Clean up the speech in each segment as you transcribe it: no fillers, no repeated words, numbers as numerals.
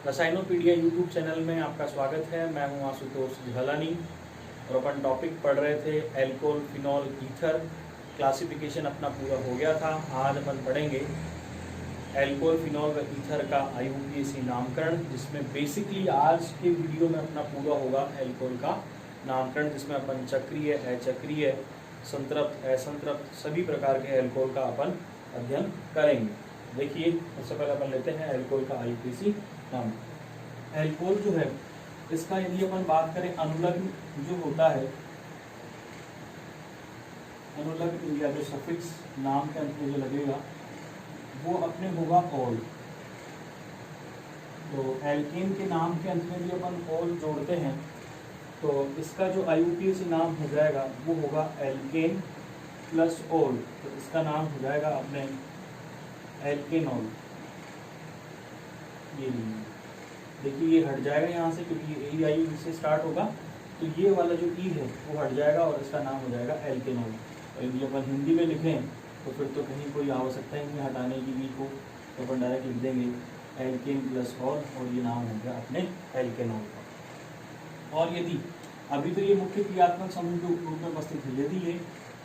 रसायनोपीडिया YouTube channel में आपका स्वागत है। मैं हूं आशुतोष झलानी और अपन टॉपिक पढ़ रहे थे एल्कोहल, फिनॉल, ईथर। क्लासिफिकेशन अपना पूरा हो गया था। आज अपन पढ़ेंगे एल्कोहल, फिनॉल व ईथर का IUPAC नामकरण, जिसमें बेसिकली आज के वीडियो में अपना पूरा होगा एल्कोहल का नामकरण, जिसमें अपन चक्रीय, अचक्रीय, संतृप्त, असंतृप्त सभी प्रकार के एल्कोहल का अपन अध्ययन करेंगे। देखिए, सबसे पहले अपन लेते हैं एल्कोहल का IUPAC नाम। एल्कोहल जो है, इसका यदि अपन बात करें अनुलग्न जो होता है, अनुलग्न या जो सफिक्स नाम के अंत में जो लगेगा वो अपने होगा ऑल। तो एल्केन के नाम के अंत में भी अपन ऑल जोड़ते हैं, तो इसका जो IUPAC नाम हो जाएगा वो होगा एल्केन प्लस ऑल। तो इसका नाम हो जाएगा अपने एल्केनॉल। ये देखिए, ये हट जाएगा यहाँ से क्योंकि ये आई से स्टार्ट होगा, तो ये वाला जो ई है वो हट जाएगा और इसका नाम हो जाएगा एल्केनॉल। और यदि अपन हिंदी में लिखें तो फिर तो कहीं कोई आवश्यकता ही नहीं हटाने की भी को, तो अपन डायरेक्ट लिख देंगे एल्केन प्लस ऑल और ये नाम हो गया अपने एल्केनॉल का। और यदि अभी तो ये मुख्य क्रियात्मक समूह के रूप में उपस्थित है, यदि ये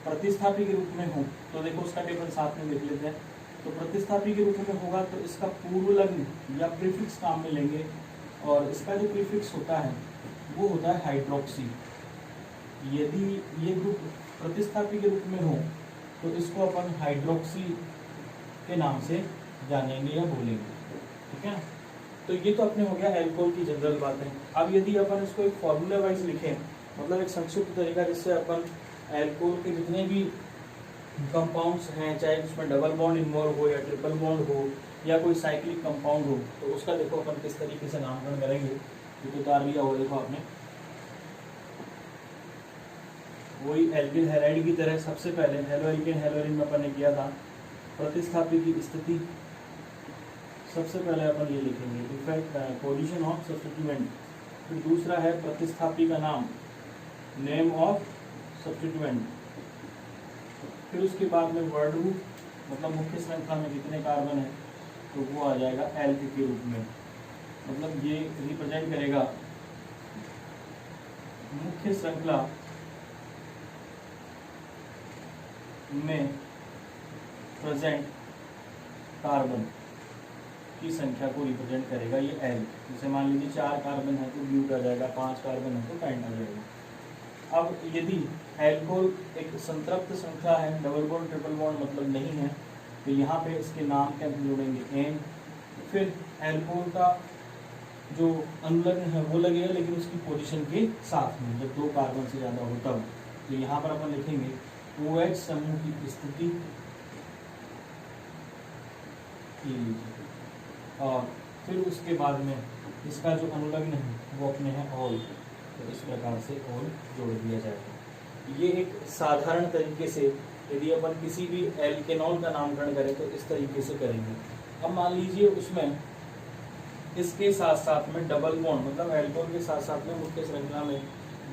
प्रतिस्थापी के रूप में हो तो देखो उसका टेबल साथ में देख लेते हैं। तो प्रतिस्थापी के रूप में होगा तो इसका पूर्वलग्न या प्रीफिक्स काम में लेंगे, और इसका जो प्रीफिक्स होता है वो होता है हाइड्रोक्सी। यदि ये ग्रुप प्रतिस्थापी के रूप में हो तो इसको अपन हाइड्रोक्सी के नाम से जानेंगे या बोलेंगे, ठीक है। तो ये तो अपने हो गया एल्कोहल की जनरल बातें। अब यदि अपन इसको एक फॉर्मूला वाइज लिखें, मतलब एक संक्षिप्त तरीका जिससे अपन एल्कोहल के जितने भी कंपाउंड्स हैं, चाहे उसमें डबल बॉन्ड इन्वॉल्व हो या ट्रिपल बॉन्ड हो या कोई साइक्लिक कंपाउंड हो, तो उसका देखो अपन किस तरीके से नामकरण करेंगे। ये उतार लिया हो देखो आपने, वही एल्किल हैलाइड की तरह सबसे पहले हेलोएल्केन हेलोरिन में अपन ने किया था प्रतिस्थापी की स्थिति। सबसे पहले अपन ये लिखेंगे डिफेक्ट पोजीशन ऑफ सब्स्टिट्यूएंट। फिर दूसरा है प्रतिस्थापी का नाम, नेम ऑफ सब्स्टिट्यूएंट। फिर उसके बाद में वर्ड रूप, मतलब मुख्य श्रृंखला में कितने कार्बन है, तो वो आ जाएगा एल्क के रूप में। मतलब ये रिप्रेजेंट करेगा मुख्य श्रृंखला में प्रेजेंट कार्बन की संख्या को रिप्रेजेंट करेगा ये एल। जैसे मान लीजिए 4 कार्बन है तो ब्यूट आ जाएगा, 5 कार्बन है तो पैंट आ जाएगा। अब यदि एल्कोहल एक संतृप्त श्रृंखला है, डबल बॉन्ड ट्रिपल बॉन्ड मतलब नहीं है, तो यहाँ पे इसके नाम के अंत जोड़ेंगे एन। फिर एल्कोहल का जो अनुलग्न है वो लगेगा, लेकिन उसकी पोजीशन के साथ में, जब 2 कार्बन से ज़्यादा हो तब। तो यहाँ पर अपन लिखेंगे OH समूह की स्थिति, और फिर उसके बाद में इसका जो अनुलग्न है वो अपने हैं ऑल। तो इस प्रकार से ऑल जोड़ दिया जाएगा। ये एक साधारण तरीके से यदि अपन किसी भी एल्केनॉल का नामकरण करें तो इस तरीके से करेंगे। अब मान लीजिए उसमें इसके साथ साथ में डबल बॉन्ड, मतलब एल्कोहल के साथ साथ में मुख्य श्रृंखला में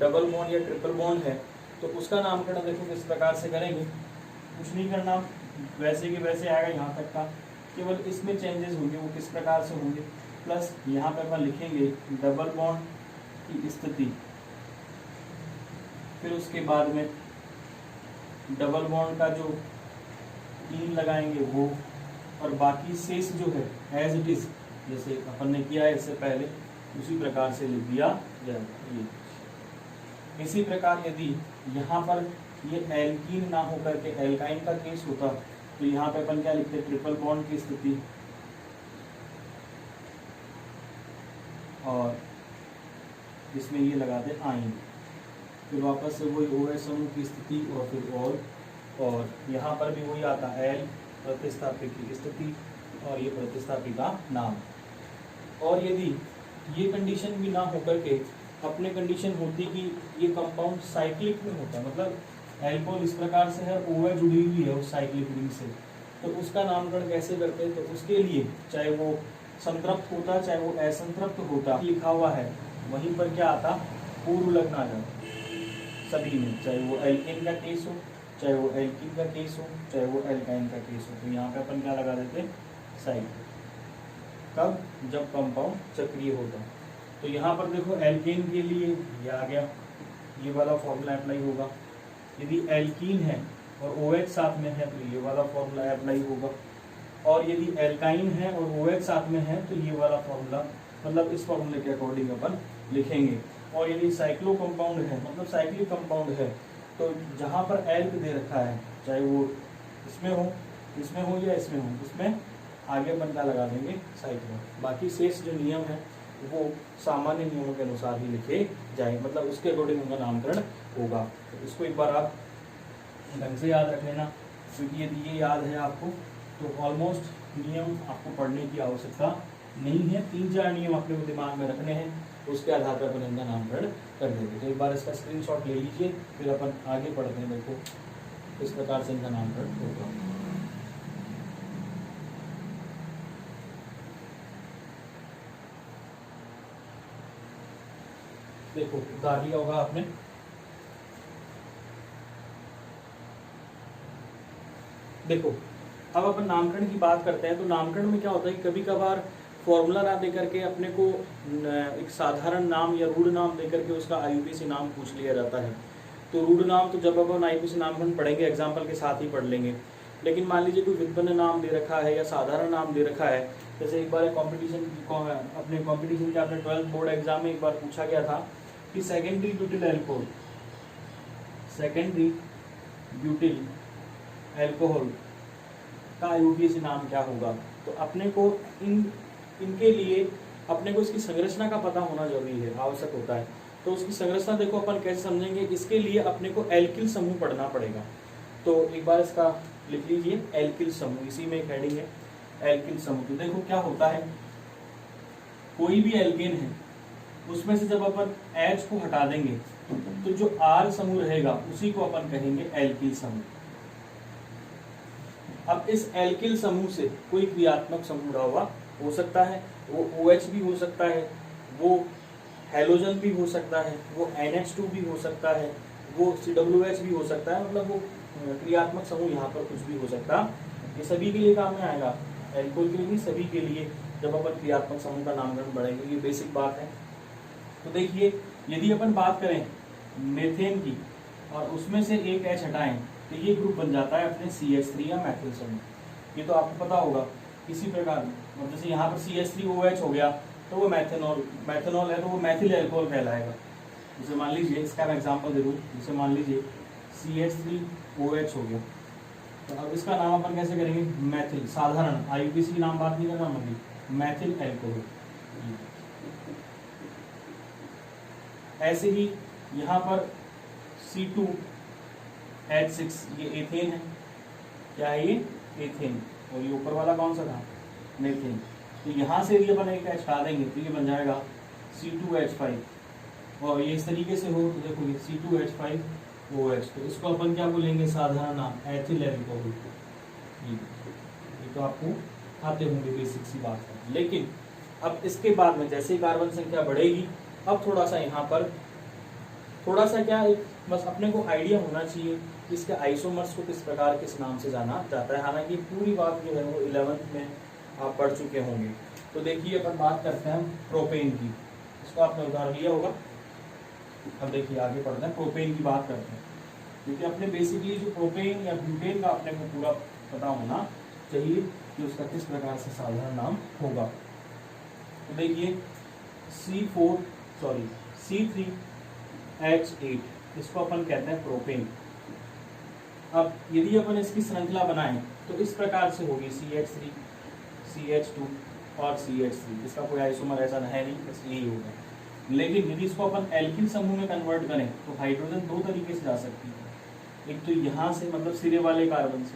डबल बॉन्ड या ट्रिपल बॉन्ड है, तो उसका नामकरण देखो किस प्रकार से करेंगे। कुछ नहीं करना, वैसे के वैसे आएगा यहाँ तक का, केवल इसमें चेंजेस होंगे। वो किस प्रकार से होंगे, प्लस यहाँ पे अपन लिखेंगे डबल बॉन्ड की स्थिति, फिर उसके बाद में डबल बॉन्ड का जो 3 लगाएंगे वो, और बाकी शेष जो है एज इट इज जैसे अपन ने किया है इससे पहले उसी प्रकार से लिख दिया जाएगा। ये इसी प्रकार यदि यहाँ पर ये एल्कीन ना होकर के एल्काइन का केस होता तो यहाँ पे अपन क्या लिखते, ट्रिपल बॉन्ड की स्थिति, और इसमें ये लगाते आइन। फिर वापस से वही OH समूह की स्थिति और फिर और यहाँ पर भी वही आता एल, प्रतिस्थापी की स्थिति और ये प्रतिस्थापी का नाम। और यदि ये कंडीशन भी ना होकर के अपने कंडीशन होती कि ये कंपाउंड साइक्लिक में होता, मतलब एल्कोहल इस प्रकार से है, OH जुड़ी हुई है उस साइक्लिक रिंग से, तो उसका नामकरण कैसे करते हैं। तो उसके लिए चाहे वो संतृप्त होता चाहे वो असंतृप्त होता, लिखा हुआ है वहीं पर क्या आता, पूर्व लग्न आ जाता सभी में, चाहे वो एल्केन का केस हो, चाहे वो एल्कीन का केस हो, चाहे वो एल्काइन का केस हो। तो यहाँ पे अपन क्या लगा देते, साइड। कब? जब कंपाउंड चक्रीय होगा। तो यहाँ पर देखो एल्केन के लिए ये आ गया, ये वाला फॉर्मूला अप्लाई होगा। यदि एल्कीन है और OH साथ में है तो ये वाला फॉर्मूला अप्लाई होगा, और यदि एल्काइन है और OH साथ में है तो ये वाला फॉर्मूला, मतलब इस फॉर्मूले के अकॉर्डिंग अपन लिखेंगे। और यदि साइक्लो कंपाउंड है, मतलब साइक्लिक कंपाउंड है, तो जहाँ पर एल्क दे रखा है, चाहे वो इसमें हो या इसमें हो, उसमें आगे अपन क्या लगा देंगे? साइक्लो। बाकी शेष जो नियम है वो सामान्य नियमों के अनुसार ही लिखे जाए, मतलब उसके अकॉर्डिंग उनका नामकरण होगा। तो इसको एक बार आप ढंग से याद रख लेना, क्योंकि यदि ये याद है आपको तो ऑलमोस्ट नियम आपको पढ़ने की आवश्यकता नहीं है। 3-4 नियम अपने को दिमाग में रखने हैं, उसके आधार पर अपन इनका नामकरण कर देंगे। तो एक बार इसका स्क्रीनशॉट ले लीजिए, फिर अपन आगे पढ़ते हैं। देखो इस प्रकार से इनका नामकरण होगा। देखो उतार लिया होगा आपने। देखो अब अपन नामकरण की बात करते हैं, तो नामकरण में क्या होता है, कभी कभार फॉर्मूला ना देकर के अपने को एक साधारण नाम या रूढ़ नाम देकर के उसका IUPAC नाम पूछ लिया जाता है। तो रूढ़ नाम तो जब अपन IUPAC नामकरण पढ़ेंगे एग्जाम्पल के साथ ही पढ़ लेंगे। लेकिन मान लीजिए कोई व्युत्पन्न नाम दे रखा है या साधारण नाम दे रखा है, जैसे एक बार कॉम्पिटिशन अपने कॉम्पिटिशन के अपने 12th बोर्ड एग्जाम में एक बार पूछा गया था कि सेकेंडरी ब्यूटिल एल्कोहल का IUPAC नाम क्या होगा। तो अपने को इनके लिए अपने को इसकी संरचना का पता होना जरूरी है, आवश्यक होता है। तो उसकी संरचना देखो अपन कैसे समझेंगे, इसके लिए अपने को एल्किल समूह पढ़ना पड़ेगा। तो एक बार इसका लिख लीजिए, एल्किल समूह, इसी में एक हेडिंग है एल्किल समूह। तो देखो क्या होता है, कोई भी एल्केन है उसमें से जब अपन H को हटा देंगे तो जो R समूह रहेगा उसी को अपन कहेंगे एल्किल समूह। अब इस एल्किल समूह से कोई क्रियात्मक समूह जुड़ा हुआ हो सकता है, वो OH भी हो सकता है, वो हैलोजन भी हो सकता है, वो NH2 भी हो सकता है, वो CWH भी हो सकता है, मतलब वो क्रियात्मक समूह यहाँ पर कुछ भी हो सकता है। ये सभी के लिए काम में आएगा, एल्कोहल के लिए नहीं, सभी के लिए जब अपन क्रियात्मक समूह का नामकरण बढ़ेंगे, ये बेसिक बात है। तो देखिए यदि अपन बात करें मेथेन की और उसमें से एक H हटाएं तो ये ग्रुप बन जाता है अपने CH3 या मैथिल समूह। ये तो आपको पता होगा। इसी प्रकार मतलब जैसे यहाँ पर CH3OH हो गया तो वो मैथेनॉल है, तो वो मैथिल एल्कोहल कहलाएगा। जैसे मान लीजिए, इसका मैं एग्जाम्पल दे दूँ, जैसे मान लीजिए CH3OH हो गया, तो अब इसका नाम अपन कैसे करेंगे? मैथिल, साधारण IUPAC की नाम बात नहीं करना मम्मी, मैथिल एल्कोहल। ऐसे ही यहाँ पर C2H6 ये एथेन है, क्या है ये? एथेन। और ये ऊपर वाला कौन सा था? मेथेन। तो यहाँ से यदि अपन एक H हटा देंगे तो ये बन जाएगा C2H5। और ये इस तरीके से हो तो देखो ये C2H5OH, तो इसको अपन क्या बोलेंगे? साधारण नाम एथिल एल्कोहल। ये तो आपको आते होंगे, बेसिक सी बात है। लेकिन अब इसके बाद में जैसे कार्बन संख्या बढ़ेगी, अब थोड़ा सा यहाँ पर थोड़ा सा क्या, एक बस अपने को आइडिया होना चाहिए कि इसके आइसोमर्स को किस प्रकार किस नाम से जाना जाता है। हालांकि पूरी बात जो है वो 11th में आप पढ़ चुके होंगे। तो देखिए अपन बात करते हैं प्रोपेन की, इसको आपने उदाहरण लिया होगा। अब देखिए आगे पढ़ते हैं, प्रोपेन की बात करते हैं, क्योंकि अपने बेसिकली जो प्रोपेन या ब्यूटेन का अपने को पूरा पता होना चाहिए कि उसका किस प्रकार से साधारण नाम होगा। तो देखिए C3H8, इसको अपन कहते हैं प्रोपेन। अब यदि अपन इसकी श्रृंखला बनाएं तो इस प्रकार से होगी CH3, CH2 और CH3। इसका कोई आइसोमर ऐसा है नहीं, बस यही होगा। लेकिन यदि इसको अपन एल्किल समूह में कन्वर्ट करें तो हाइड्रोजन दो तरीके से जा सकती है। एक तो यहाँ से, मतलब सिरे वाले कार्बन से।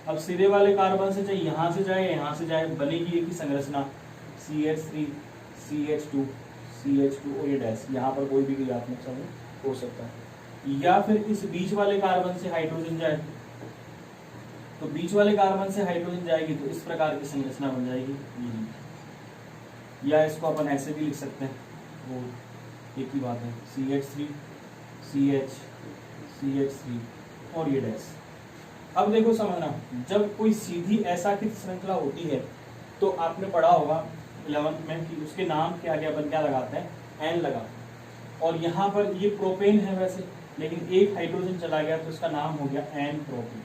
अब सिरे वाले कार्बन से चाहे यहाँ से जाए या यहाँ से जाए, बनेगी एक ही संरचना CH3, CH2, CH2 और ये डैश। यहाँ पर कोई भी क्रियात्मक समूह हो सकता है। या फिर इस बीच वाले कार्बन से हाइड्रोजन जाए, तो बीच वाले कार्बन से हाइड्रोजन जाएगी तो इस प्रकार की संरचना बन जाएगी। या इसको अपन ऐसे भी लिख सकते हैं, वो एक ही बात है, CH3, CH, CH3 और ये डैश। अब देखो समझना, जब कोई सीधी ऐसा की श्रृंखला होती है तो आपने पढ़ा होगा 11th में कि उसके नाम के आगे अपन क्या लगाते हैं, एन लगाते हैं। और यहाँ पर ये प्रोपेन है वैसे, लेकिन एक हाइड्रोजन चला गया तो इसका नाम हो गया एन प्रोपेन।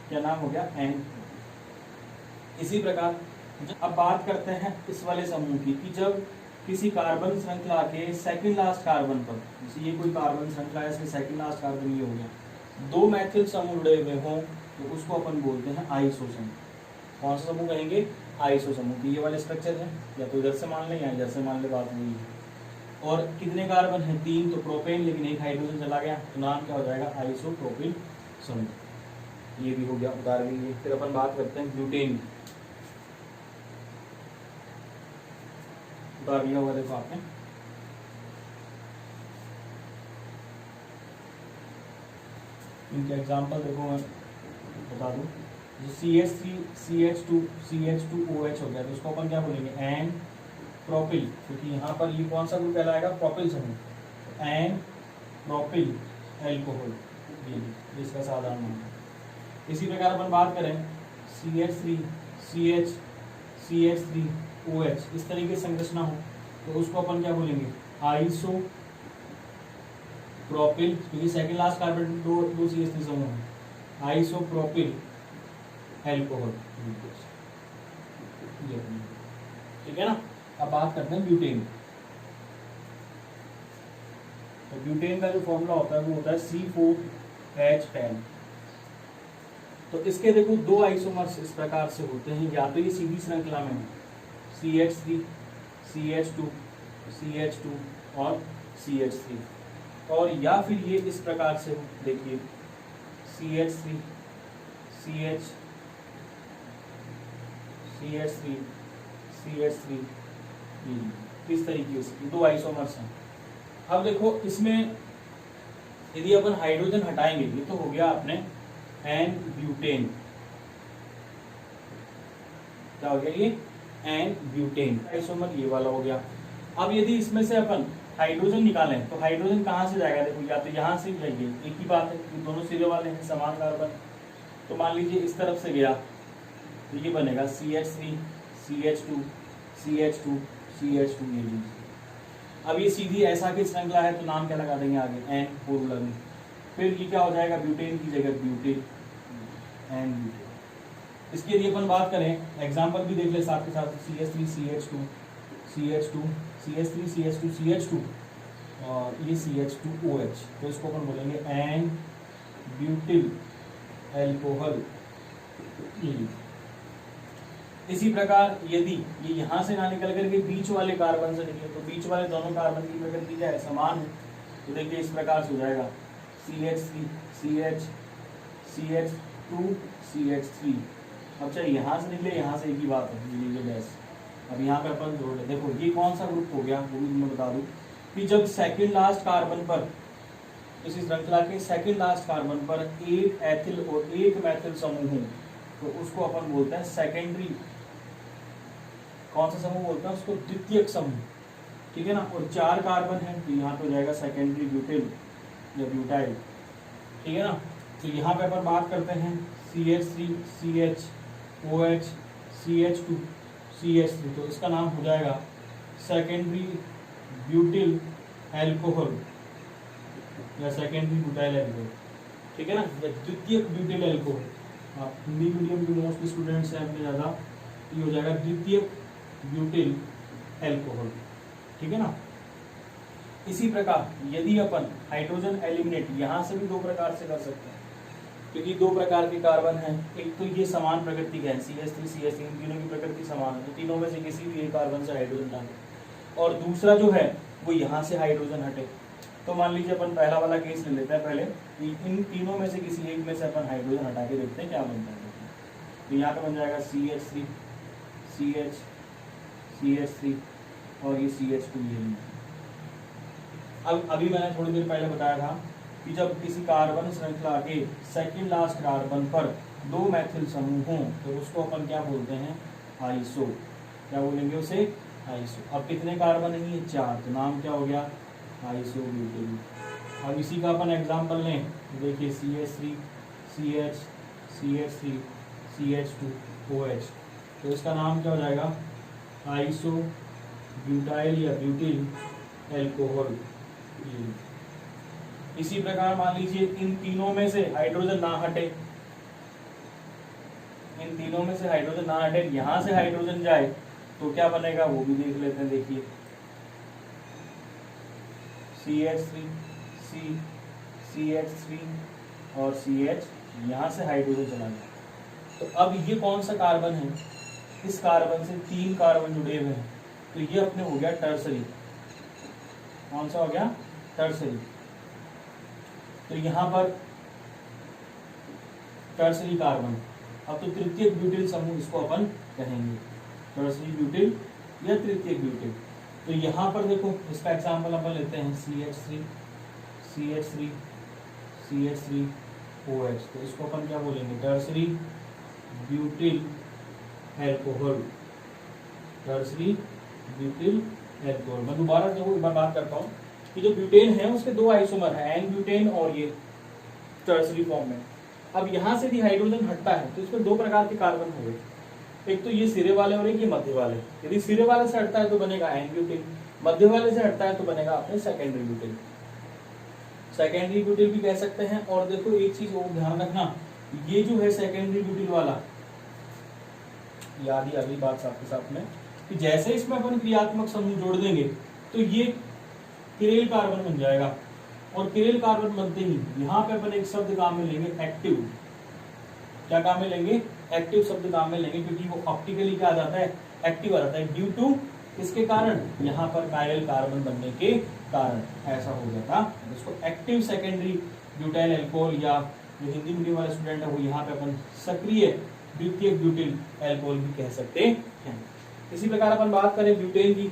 क्या नाम हो गया, एन प्रोपेन। इसी प्रकार अब बात करते हैं इस वाले समूह की कि जब किसी कार्बन श्रृंखला के सेकंड लास्ट कार्बन पर, जैसे ये कोई कार्बन श्रृंखला है, इसके सेकंड लास्ट कार्बन ये हो गया, दो मैथिल समूह जुड़े हुए हों तो उसको अपन बोलते हैं आइसो समूह। कौन सा समूह कहेंगे, आइसो समूह। की ये वाले स्ट्रक्चर है, या तो इधर से मान ले या इधर से मान ले, बात वही है। और कितने कार्बन है, 3, तो प्रोपेन, लेकिन एक हाइड्रोजन चला गया तो नाम क्या हो जाएगा, आइसोप्रोपिल समूह। ये भी हो गया उदाहरण। ये फिर अपन बात करते हैं ब्यूटेन। उतार लिया हुआ देखो आपने, इनके एग्जाम्पल देखो मैं बता दूं। CH3 CH2 CH2OH हो गया तो इसको अपन क्या बोलेंगे, एन प्रोपिल, क्योंकि यहाँ पर ये कौन सा ग्रुप कहलाएगा, प्रोपिल समूह। एन प्रोपिल एल्कोहल, ये इसका साधारण नाम है। इसी प्रकार अपन बात करें CH3 CH CH3OH, इस तरीके से संरचना हो तो उसको अपन क्या बोलेंगे, आइसो प्रोपिल, क्योंकि सेकंड लास्ट कार्बन दो CH3 समूह है, आइसोप्रोपिल एल्कोहल। ठीक है ना। अब बात करते हैं ब्यूटेन। तो ब्यूटेन का जो फॉर्मूला होता है वो होता है C4H10। तो इसके देखो दो आइसोमर्स इस प्रकार से होते हैं, या तो ये सीधी श्रृंखला में है, CH3 CH2 CH2 और CH3, और या फिर ये इस प्रकार से हो, देखिए CH3 CH3 इस तरीके से दो आइसोमर्स हैं। अब देखो इसमें यदि अपन हाइड्रोजन हटाएंगे, ये तो हो गया अपने एन ब्यूटेन। क्या हो गया, ये एन ब्यूटेन आइसोमर ये वाला हो गया। अब यदि इसमें से अपन हाइड्रोजन निकालें तो हाइड्रोजन कहाँ से जाएगा, देखो या तो यहाँ से जाइए, एक ही बात है, दोनों सिरे वाले हैं समान कार्बन। तो मान लीजिए इस तरफ से गया तो ये बनेगा CH3 CH2 CH2 CH2 ये लीजिए। अब ये सीधी ऐसा की श्रृंखला है तो नाम क्या लगा देंगे आगे, एन फॉर्मूला में। फिर ये क्या हो जाएगा, ब्यूटेन की जगह ब्यूटेन, एन ब्यूटेन। इसके लिए अपन बात करें, एग्जांपल भी देख ले साथ के साथ, CH3 CH2 CH2 CH3 CH2 CH2 और ये CH2OH, तो इसको अपन बोलेंगे एन ब्यूटिल एल्कोहल। इसी प्रकार यदि ये यहाँ से ना निकल करके बीच वाले कार्बन से निकले तो बीच वाले दोनों कार्बन की प्रकृति क्या है, समान है। तो देखिए इस प्रकार से हो जाएगा CH3 CH CH2 CH3। अब चाहे यहाँ से निकले यहाँ से एक ही बात है, लीजिए डैश। अब यहाँ पे अपन जोड़ ले, देखो ये कौन सा ग्रुप हो गया, वो भी मैं बता दूं कि जब सेकेंड लास्ट कार्बन पर, इसी श्रृंखला के सेकेंड लास्ट कार्बन पर एक एथिल और एक मैथिल समूह हो तो उसको अपन बोलते हैं सेकेंडरी, कौन सा समूह बोलते हैं उसको, द्वितीयक समूह। ठीक है ना। और 4 कार्बन है तो यहाँ पे हो जाएगा सेकेंडरी ब्यूटिल या ब्यूटाइल। ठीक है ना। तो यहाँ पे अपन बात करते हैं CH3 CH CH2 CH3, तो इसका नाम हो जाएगा सेकेंडरी ब्यूटिल एल्कोहल या सेकेंडरी ब्यूटाइल एल्कोहल। ठीक है ना, द्वितीयक ब्यूटिल एल्कोहल। आप हिंदी मीडियम के मोस्ट स्टूडेंट्स हैं अपने ज़्यादा, ये हो जाएगा द्वितीयक ब्यूटिल एल्कोहल। ठीक है ना। इसी प्रकार यदि अपन हाइड्रोजन एलिमिनेट यहाँ से भी 2 प्रकार से कर सकते हैं, क्योंकि 2 प्रकार के कार्बन हैं। एक तो ये समान प्रकृति के हैं, CH3 CH3, तीनों की प्रकृति समान है, तो तीनों में से किसी भी एक कार्बन से हाइड्रोजन डालें। और दूसरा जो है वो यहाँ से हाइड्रोजन हटे। तो मान लीजिए अपन पहला वाला केस ले लेते हैं पहले, इन तीनों में से किसी एक में से अपन हाइड्रोजन हटा के देखते हैं क्या बनता है। तो यहाँ पे बन जाएगा CH3 CH3 और ये CH2 ये। अब अभी मैंने थोड़ी देर पहले बताया था कि जब किसी कार्बन श्रृंखला के सेकंड लास्ट कार्बन पर 2 मैथिल समूह हों तो उसको अपन क्या बोलते हैं, आइसो। क्या बोलेंगे उसे, आइसो। अब कितने कार्बन है, ये 4, तो नाम क्या हो गया, आइसोब्यूटेन। अब इसी का अपन एग्जांपल लें, देखिए CH3 CH CH3 CH2OH, तो इसका नाम क्या हो जाएगा, आइसो ब्यूटाइल या ब्यूटिल एल्कोहल। इसी प्रकार मान लीजिए इन तीनों में से हाइड्रोजन ना हटे, इन तीनों में से हाइड्रोजन ना हटे, यहां से हाइड्रोजन जाए तो क्या बनेगा वो भी देख लेते हैं। देखिए CH3 C CH3 और CH, यहां से हाइड्रोजन चला गया। तो अब ये कौन सा कार्बन है, इस कार्बन से 3 कार्बन जुड़े हुए हैं, तो ये अपने हो गया टर्सरी। कौन सा हो गया, टर्सरी। तो यहां पर टर्सरी कार्बन, अब तो तृतीयक ब्यूटिल समूह इसको अपन कहेंगे, टर्सरी ब्यूटिल या तृतीयक ब्यूटिल। तो यहां पर देखो इसका एग्जांपल अपन लेते हैं CH3 CH3 CH3 OH, तो इसको अपन क्या बोलेंगे, tertiary butyl alcohol, tertiary butyl alcohol. मैं दोबारा देखो एक बार बात करता हूँ कि जो ब्यूटेन है उसके 2 आइसोमर है, एन ब्यूटेन और ये टर्सरी फॉर्म में। अब यहाँ से भी हाइड्रोजन हटता है तो इसमें 2 प्रकार के कार्बन हो गए, एक तो ये सिरे वाले और एक ये मध्य वाले। यदि सिरे वाले से हटता है तो बनेगा एन ब्यूटेन, मध्य वाले से हटता है तो बनेगा अपने सेकेंडरी ब्यूटेन, सेकेंडरी ब्यूटिल भी कह सकते हैं। और देखो एक चीज और ध्यान रखना, ये जो है सेकेंडरी ब्यूटिल वाला, याद ही अगली बात साथ के साथ में कि जैसे इसमें अपन क्रियात्मक समूह जोड़ देंगे तो ये किरेल कार्बन बन जाएगा, और किरेल कार्बन बनते ही यहाँ पे अपन एक शब्द काम में लेंगे एक्टिव। क्या काम में लेंगे, एक्टिव शब्द काम में लेंगे, क्योंकि वो ऑप्टिकली क्या आ जाता है, एक्टिव आ जाता है, ड्यू टू इसके कारण, यहाँ पर कायरल कार्बन बनने के कारण ऐसा हो जाता। इसको एक्टिव सेकेंडरी ब्यूटाइल एल्कोहल, या जो हिंदी मीडियम वाले स्टूडेंट है वो यहाँ पे अपन सक्रिय द्वितीयक ब्यूटिल एल्कोहल भी कह सकते हैं। इसी प्रकार अपन बात करें ब्यूटेन की,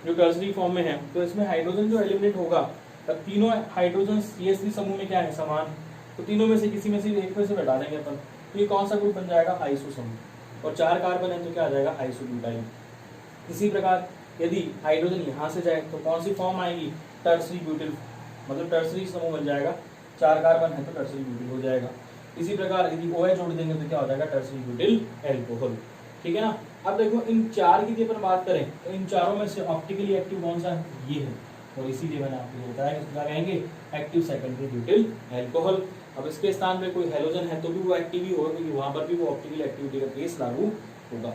जो टर्सरी फॉर्म में है, तो इसमें हाइड्रोजन जो एलिमिनेट होगा, तब तीनों हाइड्रोजन CH3 समूह में क्या है, समान, तो तीनों में से किसी में से एक में से हटा देंगे अपन, तो ये कौन सा ग्रुप बन जाएगा, आइसो समूह, और 4 कार्बन है तो क्या आ जाएगा, आइसोब्यूटाइल। इसी प्रकार यदि हाइड्रोजन यहाँ से जाए तो कौन सी फॉर्म आएगी, टर्सरी ब्यूटिल, मतलब टर्सरी समूह बन जाएगा, 4 कार्बन है तो टर्सरी ब्यूटिल हो जाएगा। इसी प्रकार यदि OH जोड़ देंगे तो क्या हो जाएगा, टर्सरी ब्यूटिल एल्कोहल। ठीक है ना। अब देखो इन 4 की अपन बात करें तो इन चारों में से ऑप्टिकली एक्टिव कौन सा है, ये है, और इसीलिए मैंने आपको बताया कि क्या कहेंगे, एक्टिव सेकेंडरी ब्यूटिल एल्कोहल। अब इसके स्थान पे कोई हेलोजन है तो भी वो एक्टिव ही होगा, क्योंकि वहां पर भी वो ऑप्टिकल एक्टिविटी का केस लागू होगा।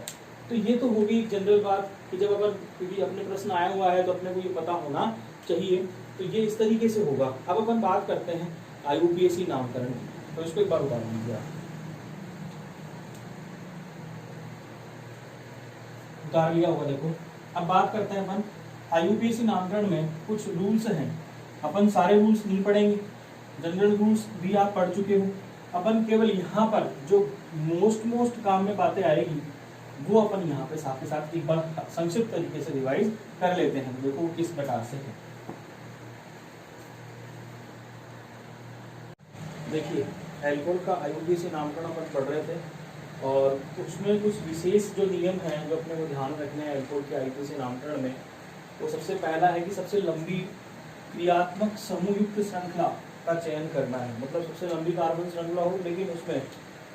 तो ये तो होगी जनरल बात कि जब अपन, क्योंकि अपने प्रश्न आया हुआ है तो अपने को ये पता होना चाहिए, तो ये इस तरीके से होगा। अब अपन बात करते हैं IUPAC नामकरण, तो इसको एक बार उतार दीजिए आप, उतार लिया होगा। देखो अब बात करते हैं अपन IUPAC नामकरण में कुछ रूल्स हैं, अपन सारे रूल्स नहीं पढ़ेंगे, जनरल रूल्स भी आप पढ़ चुके हो, अपन केवल यहाँ पर जो मोस्ट काम में बातें आएगी वो अपन यहाँ पे साथ के साथ एक बार संक्षिप्त तरीके से रिवाइज कर लेते हैं। देखो किस प्रकार से है, देखिए एल्कोहल का IUPAC नामकरण अपन पढ़ रहे थे, और उसमें कुछ विशेष जो नियम हैं जो अपने को ध्यान रखने हैं एल्कोहल के IUPAC नामकरण में। वो सबसे पहला है कि सबसे लंबी क्रियात्मक समूहयुक्त श्रृंखला का चयन करना है, मतलब सबसे लंबी कार्बन श्रृंखला हो, लेकिन उसमें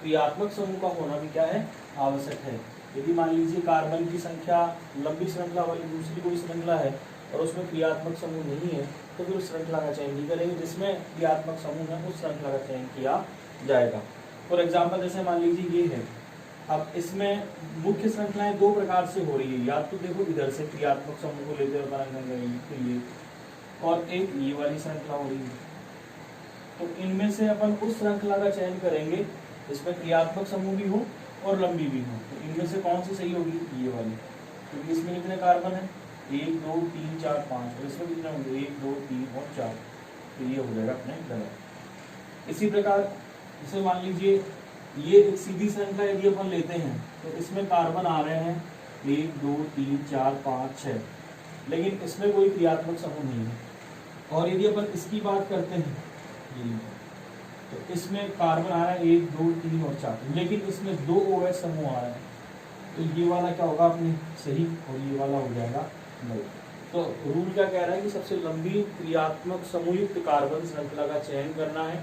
क्रियात्मक समूह का होना भी क्या है, आवश्यक है। यदि मान लीजिए कार्बन की संख्या लंबी श्रृंखला वाली दूसरी कोई श्रृंखला है और उसमें क्रियात्मक समूह नहीं है, तो फिर उस श्रृंखला का चयन नहीं करेंगे, जिसमें क्रियात्मक समूह है उस श्रृंखला का चयन किया जाएगा। फॉर एग्जाम्पल जैसे मान लीजिए ये है, अब इसमें मुख्य श्रृंखलाएं 2 प्रकार से हो रही है, या तो देखो इधर से क्रियात्मक समूह को लेते हुए, और एक ये वाली श्रृंखला हो रही है। तो इनमें से अपन उस श्रृंखला का चयन करेंगे जिसमें क्रियात्मक समूह भी हो और लंबी भी हो। तो इनमें से कौन सी सही होगी, ये वाली, क्योंकि इसमें कितने कार्बन है, 1 2 3 4 5, और इसमें कितने होंगे, 1 2 3 और 4, तो ये हो जाएगा अपने गलत। इसी प्रकार जैसे मान लीजिए ये एक सीधी श्रृंखला यदि अपन लेते हैं तो इसमें कार्बन आ रहे हैं 1 2 3 4 5 6, लेकिन इसमें कोई क्रियात्मक समूह नहीं है। और यदि अपन इसकी बात करते हैं तो इसमें कार्बन आ रहा है 1 2 3 और 4, लेकिन इसमें 2 OH समूह आ रहा है, तो ये वाला क्या होगा अपने सही, और ये वाला हो जाएगा गलत। तो रूल क्या कह रहा है कि सबसे लंबी क्रियात्मक समूहयुक्त कार्बन श्रृंखला का चयन करना है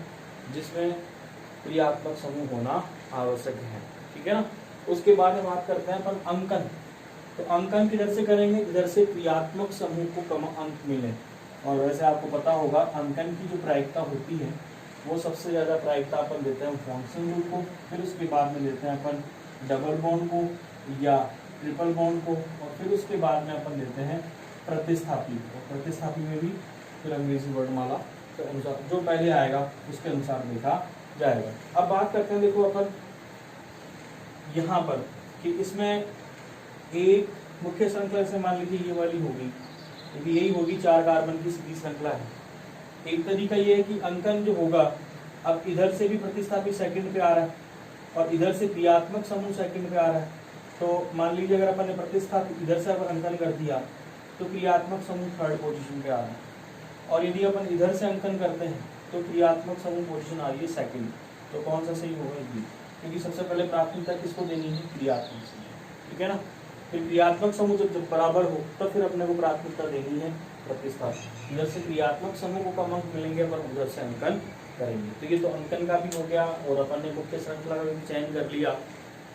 जिसमें क्रियात्मक समूह होना आवश्यक है। ठीक है ना। उसके बाद में बात करते हैं अपन अंकन, तो अंकन किधर से करेंगे, इधर से क्रियात्मक समूह को कम अंक मिले। और वैसे आपको पता होगा अंकन की जो प्रायिकता होती है वो सबसे ज्यादा प्रायिकता अपन देते हैं फंक्शन रूल को, फिर उसके बाद में देते हैं अपन डबल बॉन्ड को या ट्रिपल बॉन्ड को, और फिर उसके बाद में अपन देते हैं प्रतिस्थापी। और प्रतिस्थापी में भी फिर अंग्रेजी वर्णमाला के अनुसार जो पहले आएगा उसके अनुसार देखा जाएगा। अब बात करते हैं देखो अपन यहाँ पर कि इसमें एक मुख्य श्रृंखला से मान लीजिए ये वाली होगी, क्योंकि यही होगी 4 कार्बन की सीधी श्रृंखला है। एक तरीका ये है कि अंकन जो होगा, अब इधर से भी प्रतिस्थापी सेकंड पे आ रहा है और इधर से क्रियात्मक समूह सेकंड पे आ रहा है। तो मान लीजिए अगर अपन ने प्रतिस्थापी इधर से अगर अंकन कर दिया तो क्रियात्मक समूह थर्ड पोजीशन पे आ रहा है, और यदि अपन इधर से अंकन करते हैं तो क्रियात्मक समूह पोजीशन आ रही है सेकंड। तो कौन सा सही होगा ये, क्योंकि सबसे पहले प्राथमिकता किसको देनी है, क्रियात्मक समूह, ठीक है ना। फिर क्रियात्मक समूह जब बराबर हो तो फिर अपने को प्राथमिकता देनी है प्रतिस्थापी। इधर से क्रियात्मक समूह को कम अंक मिलेंगे पर उधर से अंकन करेंगे। तो ये तो अंकन का भी हो गया और अपन ने मुख्य श्रृंखला का भी चयन कर लिया,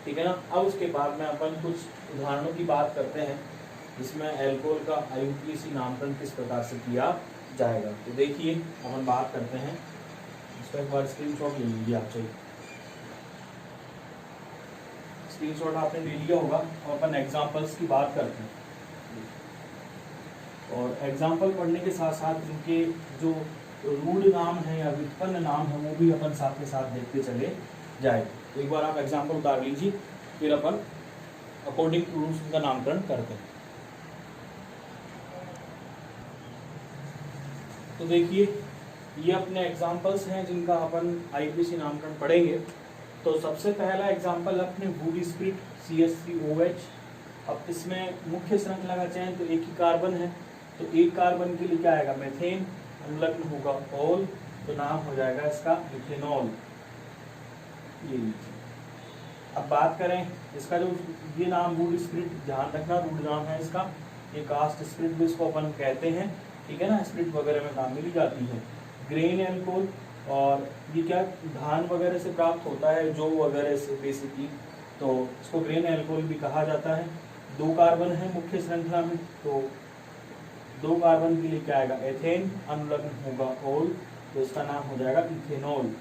ठीक है ना। अब उसके बाद में अपन कुछ उदाहरणों की बात करते हैं जिसमें एल्कोहल का IUPAC नामकरण किस प्रकार से किया जाएगा। तो देखिए अपन बात करते हैं, इसका एक बार स्क्रीनशॉट ले लीजिए आप चाहिए। स्क्रीनशॉट आपने ले लिया होगा और अपन एग्जांपल्स की बात करते हैं। और एग्जाम्पल पढ़ने के साथ साथ इनके जो रूढ़ नाम है या व्युत्पन्न नाम है वो भी अपन साथ के साथ देखते चले जाए। तो एक बार आप एग्जाम्पल उतार लीजिए, फिर अपन अकॉर्डिंग टू रूल्स का नामकरण करते हैं। तो देखिए ये अपने एग्जाम्पल्स हैं जिनका अपन IUPAC नामकरण पढ़ेंगे। तो सबसे पहला एग्जाम्पल अपने वुड स्प्रिट CH3OH। अब इसमें मुख्य श्रृंखला का चयन तो एक ही कार्बन है, तो एक कार्बन के लिए क्या आएगा, मेथेन, संलग्न होगा ऑल, तो नाम हो जाएगा इसका इथेनॉल। ये अब बात करें इसका जो ये नाम वुड स्प्रिट, ध्यान रखना रूट नाम है इसका, ये कास्ट स्प्रिट भी इसको अपन कहते हैं, ठीक है ना, स्प्रिट वगैरह में काम मिली जाती है। ग्रेन एल्कोहल, और ये क्या धान वगैरह से प्राप्त होता है, जौ वगैरह से बेसिकली, तो इसको ग्रेन एल्कोहल भी कहा जाता है। 2 कार्बन है मुख्य श्रृंखला में, तो 2 कार्बन के लिए क्या आएगा, एथेन, अनुलग्न होगा ऑल, तो इसका नाम हो जाएगा इथेनॉल।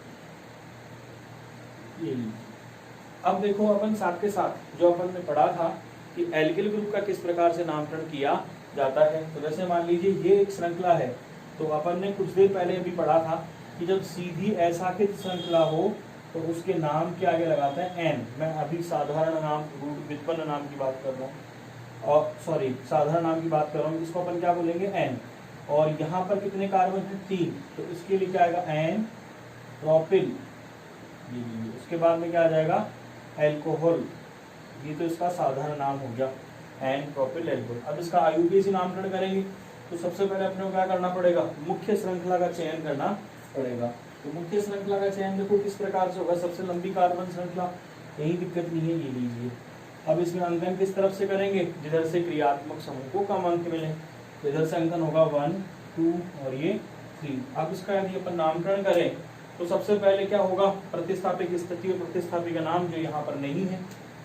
ये अब देखो अपन साथ के साथ जो अपन ने पढ़ा था कि एल्किल ग्रुप का किस प्रकार से नामकरण किया जाता है। तो जैसे मान लीजिए ये एक श्रृंखला है, तो अपन ने कुछ देर पहले अभी पढ़ा था कि जब सीधी असाखित श्रृंखला हो तो उसके नाम के आगे लगाते हैं एन। मैं अभी साधारण नाम, व्युत्पन्न नाम की बात कर रहा हूँ, और सॉरी साधारण नाम की बात कर रहा हूँ, इसको अपन क्या बोलेंगे, एन। और यहाँ पर कितने कार्बन है, 3, तो इसके लिए क्या आएगा, एन प्रोपिल। उसके बाद में क्या आ जाएगा, एल्कोहल। ये तो इसका साधारण नाम हो गया, एन प्रोपिल एल्कोहल। अब इसका IUPAC नामकरण करेंगे तो सबसे पहले अपने को क्या करना पड़ेगा, मुख्य श्रृंखला का चयन करना पड़ेगा। तो मुख्य श्रृंखला का चयन देखो किस प्रकार से होगा, सबसे लंबी कार्बन श्रृंखला, यही दिक्कत नहीं है, ये लीजिए। अब इसमें अंकन किस तरफ से करेंगे, जिधर से क्रियात्मक समूह को कम अंक मिले, तो इधर से अंकन होगा 1, 2 और ये 3। अब इसका यदि अपन नामकरण करें तो सबसे पहले क्या होगा, प्रतिस्थापी की स्थिति और प्रतिस्थापी का नाम जो यहाँ पर नहीं है,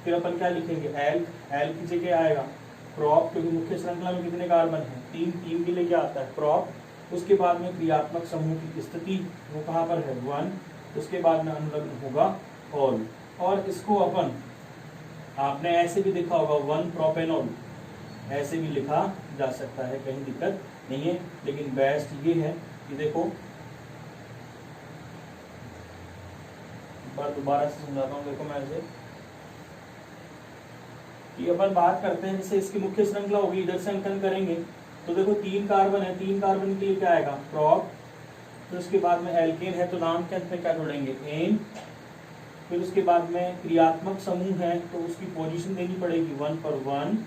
फिर अपन क्या लिखेंगे, एल। एल की जगह आएगा प्रॉप, क्योंकि मुख्य श्रृंखला में कितने कार्बन है, 3, 3 के लिए क्या आता है, प्रॉप। उसके बाद में क्रियात्मक समूह की स्थिति वो कहाँ पर है, 1। उसके बाद में अनुलग्न होगा ऑल, और इसको अपन आपने ऐसे भी लिखा होगा 1 प्रोपेनॉल, ऐसे भी लिखा जा सकता है, कहीं दिक्कत नहीं है। लेकिन बेस्ट ये है कि देखो, दोबारा से समझाता हूँ, देखो मैं ऐसे कि अपन बात करते हैं, जैसे इसकी मुख्य श्रृंखला होगी, इधर से अंकन करेंगे तो देखो 3 कार्बन है, 3 कार्बन के लिए क्या आएगा, प्रॉप। फिर उसके बाद में एल्केन है, तो नाम के अंत में क्या जोड़ेंगे, एन। फिर उसके बाद में क्रियात्मक समूह है तो उसकी पोजीशन देनी पड़ेगी 1 पर 1,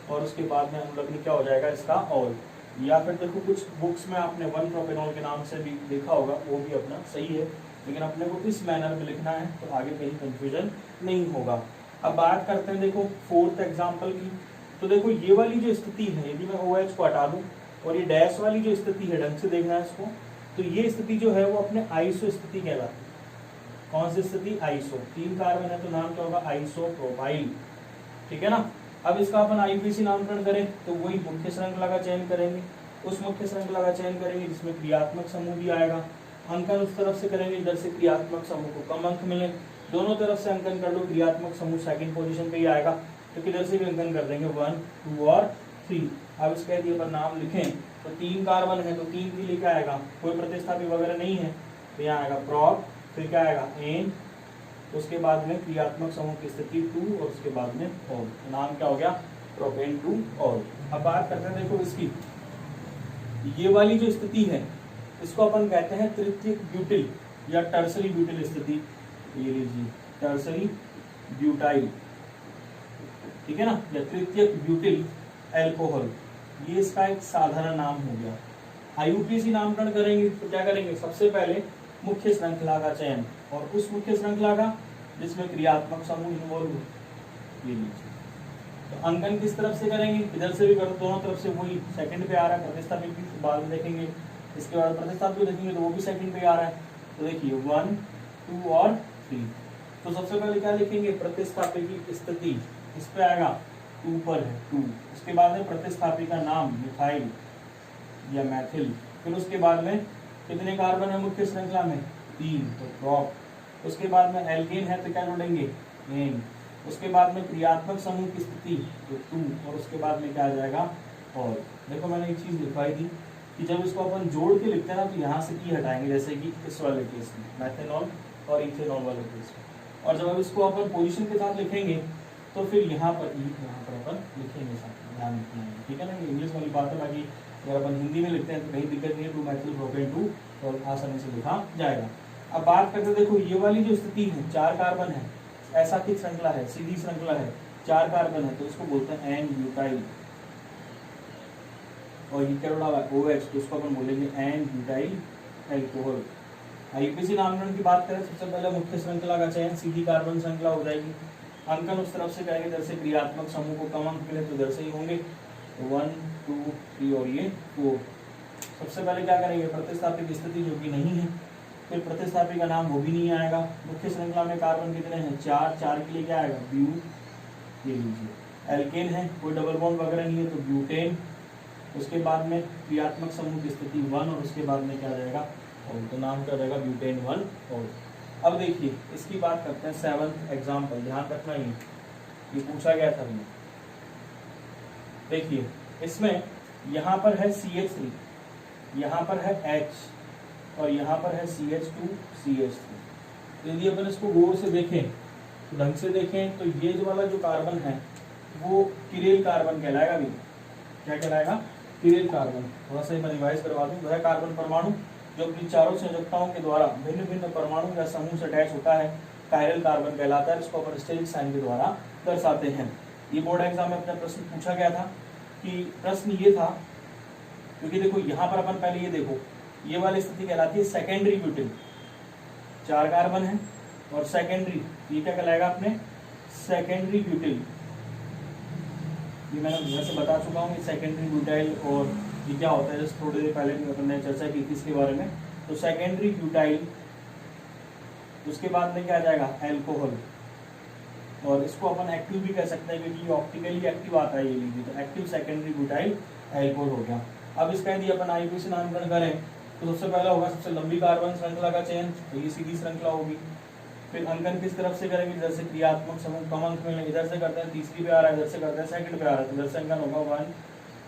और उसके बाद में अनुलग्न क्या हो जाएगा इसका, ऑल। या फिर देखो कुछ बुक्स में आपने 1 प्रोपेनॉल के नाम से भी देखा होगा, वो भी अपना सही है, लेकिन अपने को इस मैनर में लिखना है तो आगे कहीं कंफ्यूजन नहीं होगा। अब बात करते हैं देखो 4th एग्जाम्पल की। तो देखो ये वाली जो स्थिति है, यदि मैं OH को हटा दूं और ये डैश वाली जो स्थिति है, ढंग से देखना है इसको, तो ये स्थिति जो है वो अपने आइसो स्थिति कहलाती है। कौन सी स्थिति, आइसो। 3 कार्बन है तो नाम क्या होगा, आइसोप्रोपाइल, ठीक है ना। अब इसका अपन आईयूपीएसी नामकरण करें तो वही मुख्य श्रृंखला का चयन करेंगे, उस मुख्य श्रृंखला का चयन करेंगे जिसमें क्रियात्मक समूह भी आएगा। अंकन उस तरफ से करेंगे इधर से क्रियात्मक समूह को कम अंक मिले, दोनों तरफ से अंकन कर लो, क्रियात्मक समूह सेकंड पोजीशन पे ही आएगा, तो किधर से भी अंकन कर देंगे 1 2 और 3। अब इसके यदि अपन नाम लिखें तो 3 कार्बन है तो 3 भी लेके आएगा, कोई प्रतिस्थापी वगैरह नहीं है तो यहाँ आएगा प्रोप, फिर क्या आएगा एन, उसके बाद में क्रियात्मक समूह की स्थिति 2 और उसके बाद में ऑल, तो नाम क्या हो गया प्रोपेन 2 ऑल। अब बात करते हैं देखो इसकी, ये वाली जो स्थिति है इसको अपन कहते हैं तृतीयक ब्यूटिल या टर्सरी ब्यूटिल स्थिति, ये लीजिए टर्सरी ब्यूटाइल, ठीक है ना, या तृतीयक ब्यूटिल एल्कोहल, ये इसका एक साधारण नाम हो गया। आईयूपीएसी नामकरण करेंगे तो क्या करेंगे, सबसे पहले मुख्य श्रृंखला का चयन, और उस मुख्य श्रृंखला का जिसमें क्रियात्मक समूह इन्वॉल्व हो, ये लीजिए। तो अंकन किस तरफ से करेंगे, इधर से भी करो, दोनों तरफ से वही सेकंड पे आ रहा है, प्रतिस्थापी भी बाद में देखेंगे, इसके बाद प्रतिस्थापी देखेंगे तो वो भी सेकंड पे आ रहा है, तो देखिए 1 2 और 3। तो सबसे पहले क्या लिखेंगे, प्रतिस्थापी की स्थिति, इस पे आएगा 2 पर है 2, उसके बाद में प्रतिस्थापी का नाम मिथाइल या मैथिल, फिर उसके बाद में कितने कार्बन है मुख्य श्रृंखला में 3, तो प्रोप, उसके बाद में एल्केन है तो क्या जोड़ेंगे एन, उसके बाद में क्रियात्मक समूह की स्थिति तो 2, और उसके बाद में क्या आ जाएगा और। देखो मैंने एक चीज लिखवाई थी कि जब इसको अपन जोड़ के लिखते हैं ना तो यहाँ से ई हटाएंगे, जैसे कि इस वाले केस में मैथेनॉल और इथेनॉल वाले केस में, और जब अब इसको अपन पोजीशन के साथ लिखेंगे तो फिर यहाँ पर अपन लिखेंगे साथ, ध्यान रखना है, ठीक है ना, ये इंग्लिश वाली बात है, बाकी अगर अपन हिंदी में लिखते हैं तो कहीं दिक्कत नहीं है, 2 मैथिल प्रोपेन 2 और आसानी से लिखा जाएगा। अब बात करते देखो ये वाली जो स्थिति है 4 कार्बन है, ऐसा की श्रृंखला है, सीधी श्रृंखला है, 4 कार्बन है तो इसको बोलते हैं एन ब्यूटाइल, और ये क्या जुड़ा हुआ है OH, तो उसको अपन बोलेंगे एन ब्यूटाइल एल्कोहल। आईयूपीएसी नामकरण की बात करें सबसे पहले मुख्य श्रृंखला का चयन, सीधी कार्बन श्रृंखला हो जाएगी, अंकन उस तरफ से करेंगे इधर से क्रियात्मक समूह को कम अंक मिले तो इधर से ही होंगे 1 2 3 और ये 4। सबसे पहले क्या करेंगे, प्रतिस्थापी की स्थिति जो कि नहीं है, फिर प्रतिस्थापी का नाम वो भी नहीं आएगा, मुख्य श्रृंखला में कार्बन कितने हैं 4, 4 के लिए क्या आएगा ब्यू, ये लीजिए एल्केन है, कोई डबल बॉन्ड वगैरह नहीं है तो ब्यूटेन, उसके बाद में क्रियात्मक समूह की स्थिति 1 और उसके बाद में क्या जाएगा और, तो नाम क्या जाएगा ब्यूटेन 1 और। अब देखिए इसकी बात करते हैं 7th एग्जाम्पल, ध्यान रखना ये पूछा गया था। देखिए इसमें यहाँ पर है CH3, यहाँ पर है H और यहाँ पर है CH2 CH3। तो यदि अपन इसको गौर से देखें तो ढंग से देखें तो ये जो वाला जो कार्बन है वो किरेल कार्बन कहलाएगा, भी क्या कहलाएगा किरेल कार्बन। थोड़ा सा मैं रिवाइज करवा दूं, वह कार्बन परमाणु जो अपनी चारों संयोजकताओं के द्वारा भिन्न भिन्न परमाणु या समूह से अटैच होता है कायरल कार्बन कहलाता है, इसको अपन स्टेरिक साइन के द्वारा दर्शाते हैं। ये बोर्ड एग्जाम में अपना प्रश्न पूछा गया था कि प्रश्न ये था, क्योंकि देखो यहाँ पर अपन पहले ये देखो ये वाली स्थिति कहलाती है सेकेंडरी ब्यूटिल, 4 कार्बन है और सेकेंडरी, ये क्या कहलाएगा अपने सेकेंडरी ब्यूटिल, ये मैंने वैसे बता चुका हूँ सेकेंडरी ब्यूटाइल और ये क्या होता है, जैसे थोड़ी देर पहले भी अपन ने चर्चा की थी इसके बारे में। तो सेकेंडरी ब्यूटाइल, उसके बाद में क्या आ जाएगा एल्कोहल, और इसको अपन एक्टिव भी कह सकते हैं क्योंकि ऑप्टिकली एक्टिव आता है, ये लीजिए तो एक्टिव सेकेंडरी ब्यूटाइल एल्कोहल हो गया। अब इसका यदि अपन आईयूपीएसी नामकरण करें तो सबसे पहला होगा सबसे लंबी कार्बन श्रृंखला का चयन, तो ये सीधी श्रृंखला होगी। फिर अंकन किस तरफ से करेंगे, इधर से क्रियात्मक समूह कम अंक मिलेंगे, इधर से करते हैं तीसरी पे आ रहा है, इधर से करते हैं सेकंड पे आ रहा है, तो इधर से अंकन होगा 1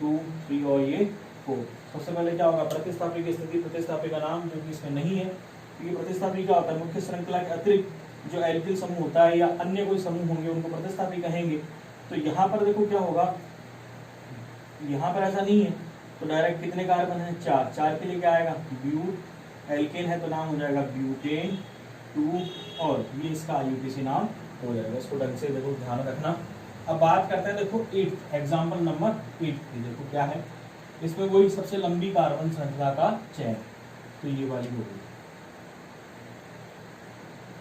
2 3 और ये 4। सबसे पहले क्या होगा प्रतिस्थापी की स्थिति, प्रतिस्थापी का नाम जो कि इसमें नहीं है, क्योंकि प्रतिस्थापी क्या होता है मुख्य श्रृंखला के अतिरिक्त जो एल्किल समूह होता है या अन्य कोई समूह होंगे उनको प्रतिस्थापी कहेंगे। तो यहाँ पर देखो क्या होगा, यहाँ पर ऐसा नहीं है, तो डायरेक्ट कितने कार्बन है 4, 4 के लिए क्या आएगा ब्यू, एल्केन है तो नाम हो जाएगा ब्यूटेन 2 और ये इसका आईयूपीएसी नाम हो जाएगा। इसको ढंग से देखो ध्यान रखना। अब बात करते हैं देखो 8 एग्जाम्पल नंबर 8 की, देखो क्या है इसमें वही सबसे लंबी कार्बन श्रृंखला का चयन, तो ये वाली हो गई,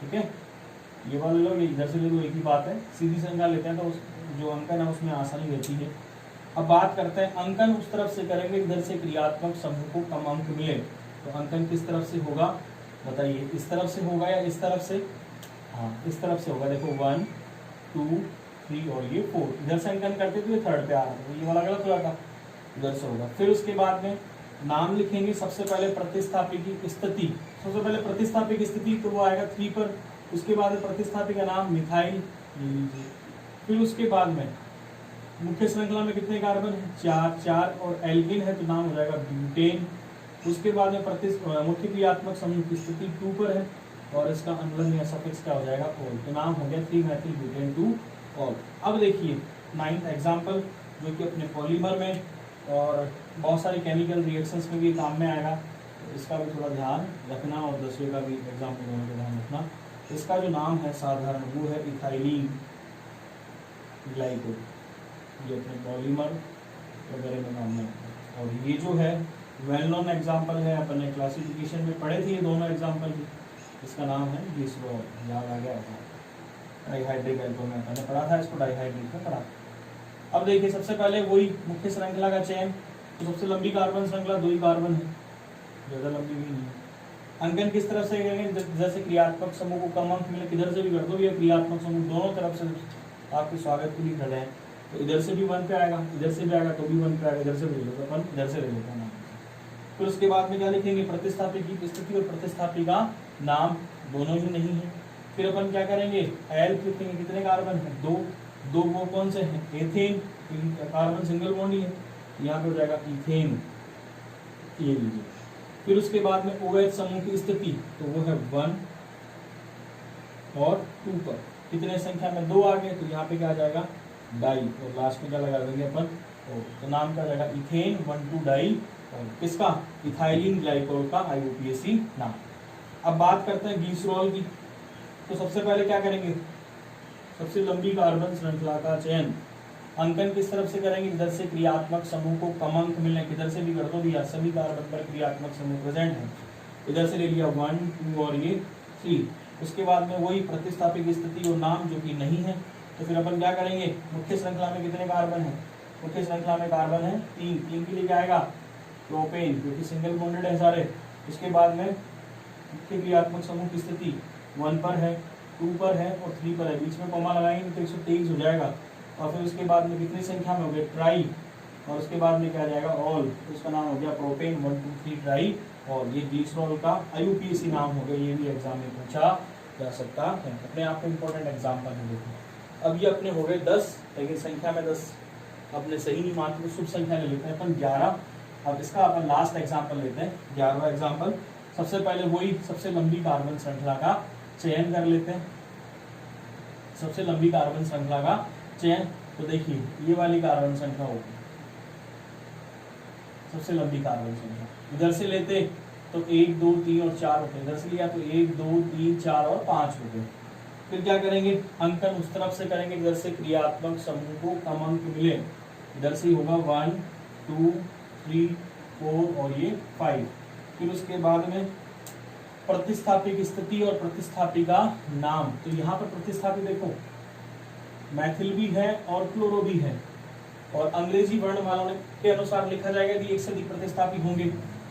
ठीक है, ये वाले लोग इधर से ले लो, एक ही बात है, सीधी श्रृंखला लेते हैं तो जो अंकन है उसमें आसानी रहती है। अब बात करते हैं अंकन उस तरफ से करेंगे इधर से क्रियात्मक समूह को कम अंक मिले, तो अंकन किस तरफ से होगा बताइए, इस तरफ से होगा या इस तरफ से, हाँ इस तरफ से होगा। देखो 1 2 3 और ये 4। इधर से अंकन करते तो ये थर्ड पे आ रहा है, ये वाला गलत हो जाता, इधर से होगा। फिर उसके बाद में नाम लिखेंगे, सबसे पहले प्रतिस्थापी की स्थिति, सबसे पहले प्रतिस्थापी की स्थिति तो वो आएगा 3 पर। उसके बाद में प्रतिस्थापी का नाम मिथाइल ले लीजिए। फिर उसके बाद में मुख्य श्रृंखला में कितने कार्बन है, 4 और एल्किन है तो नाम हो जाएगा ब्यूटेन। उसके बाद में मुख्य क्रियात्मक समूह की स्थिति 2 पर है और इसका अम्लन या सफिक्स क्या हो जाएगा, ऑल, तो नाम हो गया 3-मेथिल ब्यूटेन 2 ऑल। अब देखिए 9th एग्जाम्पल जो कि अपने पॉलीमर में और बहुत सारे केमिकल रिएक्शंस में भी काम में आएगा, तो इसका भी थोड़ा ध्यान रखना और 10वीं का भी एग्जाम्पल दोनों का ध्यान रखना। इसका जो नाम है साधारण वो है इथाइलिन ग्लाइकोल, ये अपने पॉलीमर वगैरह में काम में आता है। और ये जो है वेल नोन एग्जाम्पल है, अपन ने क्लासिफिकेशन में पढ़े थे ये दोनों एग्जाम्पल भी। इसका नाम है ग्लिसरॉल, याद आ गया था, डाइहाइड्रिक एल्कोहल में अपन ने पढ़ा था, इसको डाइहाइड्रिक में पढ़ा। अब देखिए सबसे पहले वही मुख्य श्रृंखला का चयन, तो सबसे लंबी कार्बन श्रृंखला 2 ही कार्बन है, ज्यादा लंबी भी नहीं है। अंकन किस तरफ से करेंगे, जैसे क्रियात्मक समूह को कम अंक मिले किधर से भी कर दो, ये क्रियात्मक समूह दोनों तरफ से आपके स्वागत के लिए खड़े हैं, तो इधर से भी 1 पे आएगा, इधर से भी आएगा तो भी 1 पे आएगा, इधर से भी लेते अपन इधर से ले लेते हैं। फिर उसके बाद में क्या लिखेंगे, प्रतिस्थापी की स्थिति और प्रतिस्थापी का नाम दोनों ही नहीं है। फिर अपन क्या करेंगे, एल लिखेंगे, कितने कार्बन है, 2 वो कौन से हैं, एथेन, कार्बन सिंगल बॉन्ड ही है, यहाँ पे हो जाएगा इथेन, ये लीजिए। फिर उसके बाद में OH समूह की स्थिति तो वो है 1 और 2 पर, कितने संख्या में 2 आ गए तो यहाँ पे क्या आ जाएगा, डाई, और लास्ट में क्या लगा देंगे अपन, तो नाम क्या आ जाएगा, इथेन 1,2 डाई, और किसका, इथाइलिन ग्लाइकोल का IUPAC नाम। अब बात करते हैं ग्लिसरॉल की, तो सबसे पहले क्या करेंगे, सबसे लंबी कार्बन श्रृंखला का चयन, अंकन किस तरफ से करेंगे, इधर से क्रियात्मक समूह को कम अंक मिलने, किधर से भी कर दो भैया, सभी कार्बन पर क्रियात्मक समूह प्रेजेंट है, इधर से ले लिया 1, 2 और ये 3। उसके बाद में वही प्रतिस्थापी की स्थिति और नाम जो कि नहीं है, तो फिर अपन क्या करेंगे, मुख्य श्रृंखला में कितने कार्बन है, मुख्य श्रृंखला में कार्बन है 3 के लिए क्या आएगा, प्रोपेन, जो कि सिंगल बॉन्डेड है सारे। उसके बाद में मुख्य क्रियात्मक समूह की स्थिति 1 पर है, 2 पर है और 3 पर है, बीच में कॉमा लगाएंगे तो 123 हो जाएगा। और फिर उसके बाद में कितनी संख्या में हो गए, ट्राई, और उसके बाद में क्या आ जाएगा, ऑल, तो उसका नाम हो गया प्रोपेन 1, 2, 3 ट्राई, और ये ग्लिसरॉल का IUPAC नाम हो गया। ये भी एग्जाम में पूछा जा सकता है, अपने आप में इंपॉर्टेंट एग्जाम्पल है। देखो अब ये अपने हो गए 10, लेकिन संख्या में 10 अपने सही नहीं मानते तो शुभ संख्या ले लेते हैं अपन 11। अब इसका अपन लास्ट एग्जाम्पल लेते हैं, 11वां एग्जाम्पल। सबसे पहले वही सबसे लंबी कार्बन श्रृंखला का चयन कर लेते हैं, सबसे लंबी कार्बन श्रृंखला का चयन, तो देखिए ये वाली कार्बन श्रृंखला होगी सबसे लंबी कार्बन श्रृंखला, इधर से लेते तो 1, 2, 3 और 4 होते, इधर से लिया तो 1, 2, 3, 4 और 5 हो गए। फिर क्या करेंगे, अंकन उस तरफ से करेंगे इधर से क्रियात्मक समूह को कम अंक मिले, इधर से होगा 1, 2, 3, 4 और ये 5। फिर उसके बाद में प्रतिस्थापी की स्थिति और प्रतिस्थापी का नाम, तो यहाँ पर प्रतिस्थापी देखो मैथिल भी है और क्लोरो भी है, और अंग्रेजी वर्णमाला के अनुसार लिखा जाएगा कि एक से अधिक प्रतिस्थापी होंगे,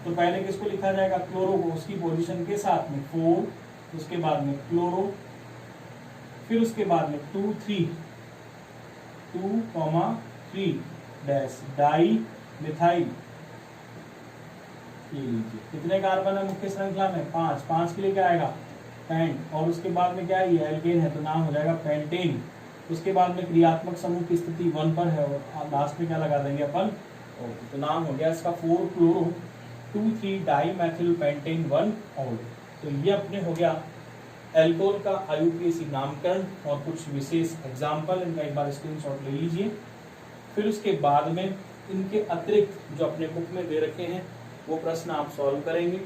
तो पहले किसको लिखा जाएगा, क्लोरो को, उसकी पोजीशन के साथ में 4, उसके बाद में क्लोरो, फिर उसके बाद में 2, 3 डैश डाई मिथाइल, ये लीजिए। कितने कार्बन है मुख्य श्रृंखला में, 5 के लिए क्या आएगा, पेंट, और उसके बाद में क्या है, ये एल्केन है तो नाम हो जाएगा पेंटेन। उसके बाद में क्रियात्मक समूह की स्थिति 1 पर है और लास्ट में क्या लगा देंगे अपन, तो नाम हो गया इसका 4 chloro 2, 3 dimethyl pentane 1 ol. तो ये अपने हो गया एल्कोहल का IUPAC नामकरण और कुछ विशेष एग्जाम्पल, इनका एक बार स्क्रीनशॉट ले लीजिए। फिर उसके बाद में इनके अतिरिक्त जो अपने बुक में दे रखे हैं वो प्रश्न आप सॉल्व करेंगे।